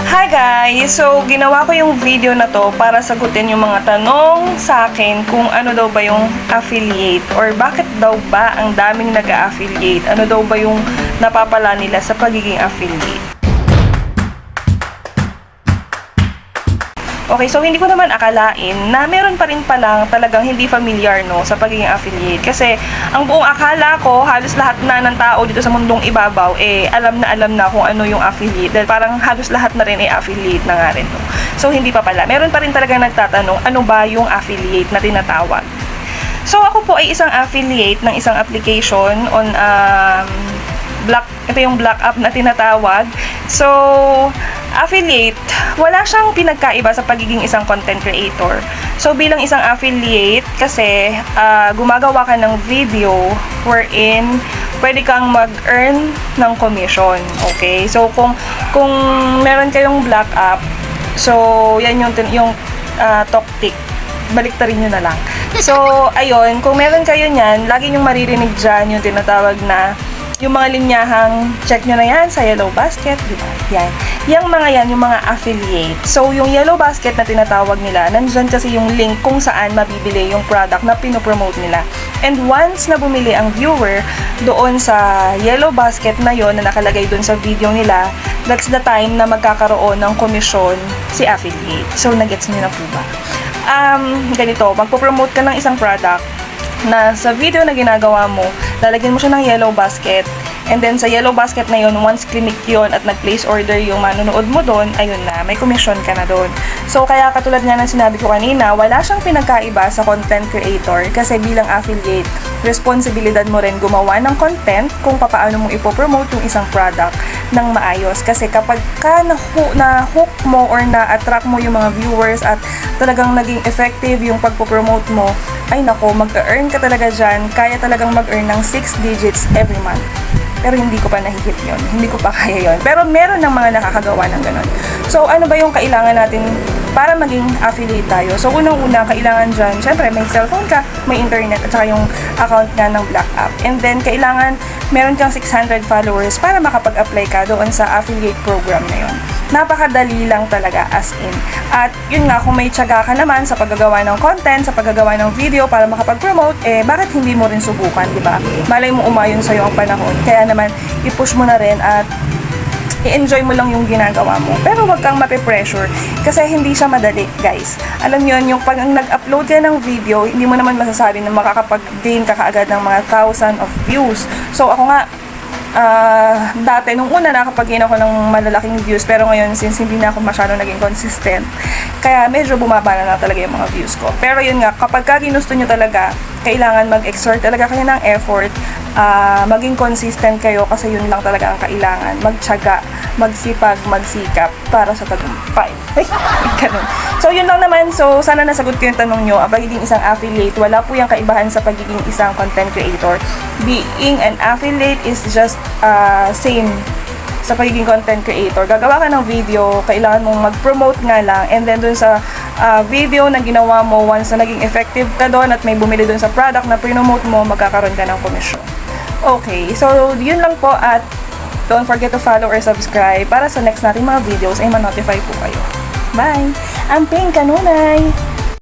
Hi guys! So, ginawa ko yung video na to para sagutin yung mga tanong sa akin kung ano daw ba yung affiliate or bakit daw ba ang daming nag-a-affiliate. Ano daw ba yung napapala nila sa pagiging affiliate. Okay, so hindi ko naman akalain na meron pa rin palang talagang hindi familiar no sa pagiging affiliate. Kasi ang buong akala ko, halos lahat na ng tao dito sa mundong ibabaw, alam na kung ano yung affiliate. Dahil parang halos lahat na rin affiliate na nga rin. No? So hindi pa pala. Meron pa rin talagang nagtatanong, ano ba yung affiliate na tinatawag? So ako po ay isang affiliate ng isang application on ito yung Black App na tinatawag. So, affiliate, wala siyang pinagkaiba sa pagiging isang content creator. So, bilang isang affiliate, kasi gumagawa ka ng video wherein pwede kang mag-earn ng commission. Okay? So, kung meron kayong Black App, so, yan yung tactic. Baliktarin nyo na lang. So, ayun, kung meron kayo niyan, lagi nyong maririnig dyan yung tinatawag na yung mga linyahang check nyo na yan sa Yellow Basket, di ba? Yan. Yung mga yan, yung mga affiliate. So, yung Yellow Basket na tinatawag nila, nandyan kasi yung link kung saan mabibili yung product na pinopromote nila. And once na bumili ang viewer doon sa Yellow Basket na yon na nakalagay doon sa video nila, that's the time na magkakaroon ng komisyon si affiliate. So, nagets nyo na po ba? Ganito, magpo-promote ka ng isang product na sa video na ginagawa mo, lalagyan mo siya ng Yellow Basket, and then sa Yellow Basket na yun, once click yun at nag-place order yung manonood mo doon, ayun na, may commission ka na doon. So, kaya katulad nga ng sinabi ko kanina, wala siyang pinagkaiba sa content creator kasi bilang affiliate, responsibilidad mo rin gumawa ng content kung paano mo ipopromote yung isang product ng maayos. Kasi kapag ka na-hook mo or na-attract mo yung mga viewers at talagang naging effective yung pagpopromote mo, ay nako, mag-earn ka talaga dyan. Kaya talagang mag-earn ng 6 digits every month. Pero hindi ko pa nahihit yun. Hindi ko pa kaya yun. Pero meron ng mga nakakagawa ng ganun. So, ano ba yung kailangan natin para maging affiliate tayo? So, unang-una, kailangan dyan, syempre, may cellphone ka, may internet, at saka yung account nga ng Black App. And then, kailangan meron kang 600 followers para makapag-apply ka doon sa affiliate program na yun. Napakadali lang talaga, as in. At yun nga, kung may tiyaga ka naman sa paggagawa ng content, sa paggagawa ng video para makapag-promote, bakit hindi mo rin subukan, di ba? Malay mo umayon sa'yo ang panahon. Kaya naman, i-push mo na rin at i-enjoy mo lang yung ginagawa mo. Pero wag kang mape-pressure kasi hindi siya madali, guys. Alam niyo yung pag nag-upload ka ng video, hindi mo naman masasabi na makakapag-gain ka kaagad ng mga 1,000 of views. So, ako nga, dati, nung una nakapag-gain ako ng malalaking views, pero ngayon, since hindi na ako masyado naging consistent, kaya medyo bumaba na talaga yung mga views ko. Pero yun nga, kapag ginusto nyo talaga, kailangan mag-exert talaga kayo ng effort, maging consistent kayo kasi yun lang talaga ang kailangan. Magtiyaga, magsipag, magsikap para sa tagumpay. Ganun. So, yun lang naman. So, sana nasagot ko yung tanong nyo. Ang pagiging isang affiliate, wala po yung kaibahan sa pagiging isang content creator. Being an affiliate is just same sa pagiging content creator. Gagawa ka ng video, kailangan mong mag-promote nga lang, and then dun sa video na ginawa mo, once na naging effective ka doon at may bumili dun sa product na promote mo, magkakaroon ka ng komisyon. Okay, so yun lang po at don't forget to follow or subscribe para sa next nating mga videos ay ma-notify po kayo. Bye! Ang Pink Kanunay!